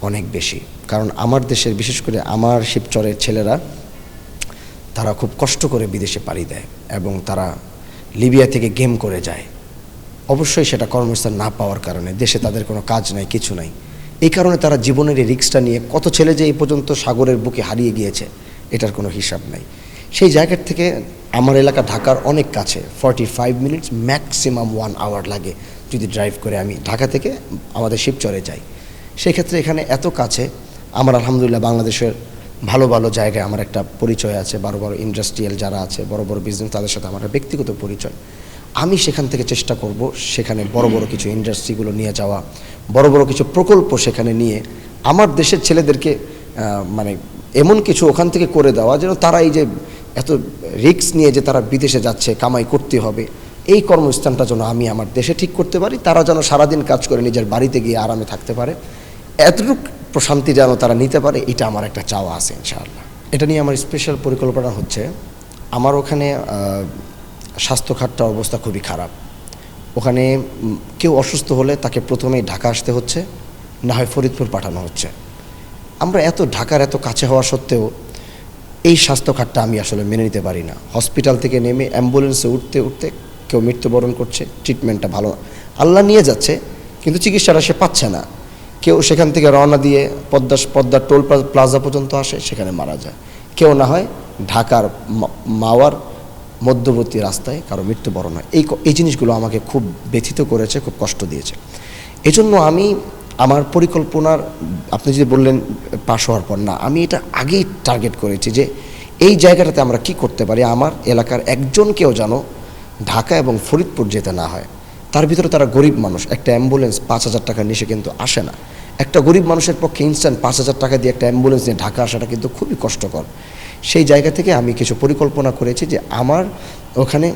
অনেক বেশি। কারণ আমার দেশের, বিশেষ করে আমার শিবচরের ছেলেরা, তারা খুব কষ্ট করে বিদেশে পাড়ি দেয় এবং তারা লিবিয়া থেকে গেম করে যায়। অবশ্যই সেটা কর্মস্থান না পাওয়ার কারণে, দেশে তাদের কোনো কাজ নাই, কিছু নাই। এই কারণে তারা জীবনের এই রিস্কটা নিয়ে, কত ছেলে যে এই পর্যন্ত সাগরের বুকে হারিয়ে গিয়েছে এটার কোনো হিসাব নাই। সেই জায়গার থেকে আমার এলাকা ঢাকার অনেক কাছে, 45 মিনিটস ম্যাক্সিমাম 1 আওয়ার লাগে যদি ড্রাইভ করে আমি ঢাকা থেকে আমাদের শিবচরে যাই। সেই ক্ষেত্রে এখানে এত কাছে আমার আলহামদুলিল্লাহ বাংলাদেশের ভালো ভালো জায়গায় আমার একটা পরিচয় আছে, বড় বড় ইন্ডাস্ট্রিয়াল যারা আছে, বড় বড় বিজনেস, তাদের সাথে আমার একটা ব্যক্তিগত পরিচয়। আমি সেখান থেকে চেষ্টা করব সেখানে বড় বড় কিছু ইন্ডাস্ট্রিগুলো নিয়ে যাওয়া, বড় বড় কিছু প্রকল্প সেখানে নিয়ে আমার দেশের ছেলেদেরকে মানে এমন কিছু ওখান থেকে করে দেওয়া যেন তারা এই যে এত রিস্ক নিয়ে যে তারা বিদেশে যাচ্ছে, কামাই করতে হবে, এই কর্মস্থানটা যেন আমি আমার দেশে ঠিক করতে পারি। তারা যেন সারাদিন কাজ করে নিজের বাড়িতে গিয়ে আরামে থাকতে পারে, এতটুকু প্রশান্তি যেন তারা নিতে পারে, এটা আমার একটা চাওয়া আছে ইনশাআল্লাহ। এটা নিয়ে আমার স্পেশাল পরিকল্পনা হচ্ছে, আমার ওখানে স্বাস্থ্য খাতটার অবস্থা খুবই খারাপ। ওখানে কেউ অসুস্থ হলে তাকে প্রথমেই ঢাকা আসতে হচ্ছে, না হয় ফরিদপুর পাঠানো হচ্ছে। আমরা ঢাকার এত কাছে হওয়া সত্ত্বেও এই স্বাস্থ্য খাতটা আমি আসলে মেনে নিতে পারি না। হসপিটাল থেকে নেমে অ্যাম্বুলেন্সে উঠতে উঠতে কেউ মৃত্যুবরণ করছে, ট্রিটমেন্টটা ভালো আল্লাহ নিয়ে যাচ্ছে কিন্তু চিকিৎসাটা সে পাচ্ছে না। কেউ সেখান থেকে রওনা দিয়ে পদ্মার টোল প্লাজা পর্যন্ত আসে, সেখানে মারা যায়। কেউ না হয় ঢাকার মাওয়ার মধ্যবর্তী রাস্তায় কারো মৃত্যুবরণ হয়। এই জিনিসগুলো আমাকে খুব ব্যথিত করেছে, খুব কষ্ট দিয়েছে। এজন্য আমি আমার পরিকল্পনার, আপনি যদি বললেন পাশ হওয়ার পর, না, আমি এটা আগেই টার্গেট করেছি যে এই জায়গাটাতে আমরা কি করতে পারি। আমার এলাকার একজনকেও যেন ঢাকা এবং ফরিদপুর যেতে না হয়। তার ভিতরে তারা গরিব মানুষ, একটা অ্যাম্বুলেন্স 5,000 টাকার নিচে কিন্তু আসে না। একটা গরিব মানুষের পক্ষে ইনস্ট্যান্ট 5,000 টাকা দিয়ে একটা অ্যাম্বুলেন্স নিয়ে ঢাকা আসাটা কিন্তু খুবই কষ্টকর। সেই জায়গা থেকে আমি কিছু পরিকল্পনা করেছি যে আমার ওখানে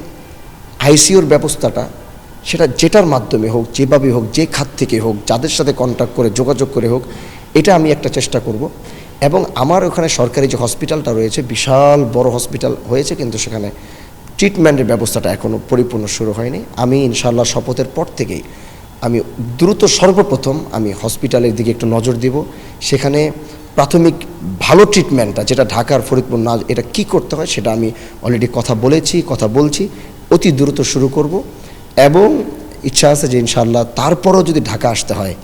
আইসিইউর ব্যবস্থাটা, সেটা যেটার মাধ্যমে হোক, যেভাবে হোক, যে খাত থেকে হোক, যাদের সাথে কন্ট্যাক্ট করে, যোগাযোগ করে হোক, এটা আমি একটা চেষ্টা করব। এবং আমার ওখানে সরকারি যে হসপিটালটা রয়েছে, বিশাল বড় হসপিটাল হয়েছে, কিন্তু সেখানে ট্রিটমেন্টের ব্যবস্থাটা এখনও পরিপূর্ণ শুরু হয়নি। আমি ইনশাআল্লাহ শপথের পর থেকেই আমি দ্রুত সর্বপ্রথম আমি হসপিটালের দিকে একটু নজর দিব। সেখানে প্রাথমিক ভালো ট্রিটমেন্টটা, যেটা ঢাকার ফরিদপুর না, এটা কি করতে হয় সেটা আমি অলরেডি কথা বলছি, অতি দ্রুত শুরু করব। এবং ইচ্ছা আছে যে ইনশাআল্লাহ তারপরও যদি ঢাকা আসতে হয়,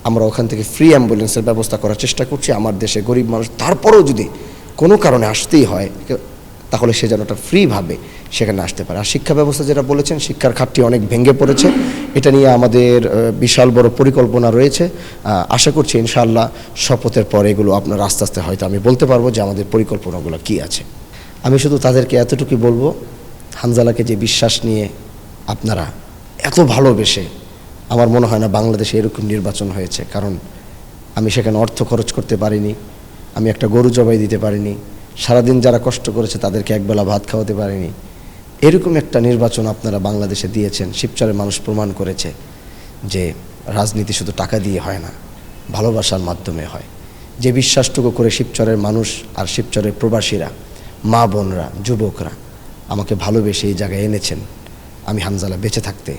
আমরা ওখান থেকে ফ্রি অ্যাম্বুলেন্সের ব্যবস্থা করার চেষ্টা করছি। আমার দেশে গরিব মানুষ তারপরও যদি কোনো কারণে আসতেই হয়, তাহলে সে যেন ওটা ফ্রিভাবে সেখানে আসতে পারে। আর শিক্ষা ব্যবস্থা যেটা বলেছেন, শিক্ষার খাতটি অনেক ভেঙে পড়েছে, এটা নিয়ে আমাদের বিশাল বড় পরিকল্পনা রয়েছে। আশা করছি ইনশাআল্লাহ শপথের পরে এগুলো আপনার আস্তে আস্তে হয়তো আমি বলতে পারবো যে আমাদের পরিকল্পনাগুলো কী আছে। আমি শুধু তাদেরকে এতটুকুই বলবো, হানজালাকে যে বিশ্বাস নিয়ে আপনারা এত ভালোবেসে, আমার মনে হয় না বাংলাদেশে এরকম নির্বাচন হয়েছে। কারণ আমি সেখানে অর্থ খরচ করতে পারিনি, আমি একটা গরু জবাই দিতে পারিনি, সারাদিন যারা কষ্ট করেছে তাদেরকে একবেলা ভাত খাওয়াতে পারিনি। এরকম একটা নির্বাচন আপনারা বাংলাদেশে দিয়েছেন। শিবচরের মানুষ প্রমাণ করেছে যে রাজনীতি শুধু টাকা দিয়ে হয় না, ভালোবাসার মাধ্যমে হয়। যে বিশ্বাসটুকু করে শিবচরের মানুষ আর শিবচরের প্রবাসীরা, মা বোনরা, যুবকরা আমাকে ভালোবেসে এই জায়গায় এনেছেন, আমি হানজালা বেঁচে থাকতে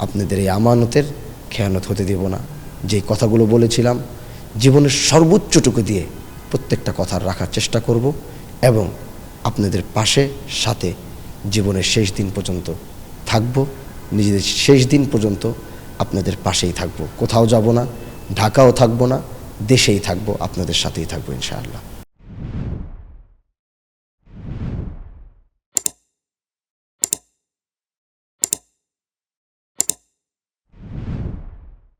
আপনাদের এই আমানতের খেয়ানত হতে দেব না। যেই কথাগুলো বলেছিলাম, জীবনের সর্বোচ্চটুকু দিয়ে প্রত্যেকটা কথা রাখার চেষ্টা করব এবং আপনাদের পাশে সাথে জীবনের শেষ দিন পর্যন্ত থাকব। নিজেদের শেষ দিন পর্যন্ত আপনাদের পাশেই থাকব, কোথাও যাব না, ঢাকাও থাকব না, দেশেই থাকব, আপনাদের সাথেই থাকবো ইনশাআল্লাহ।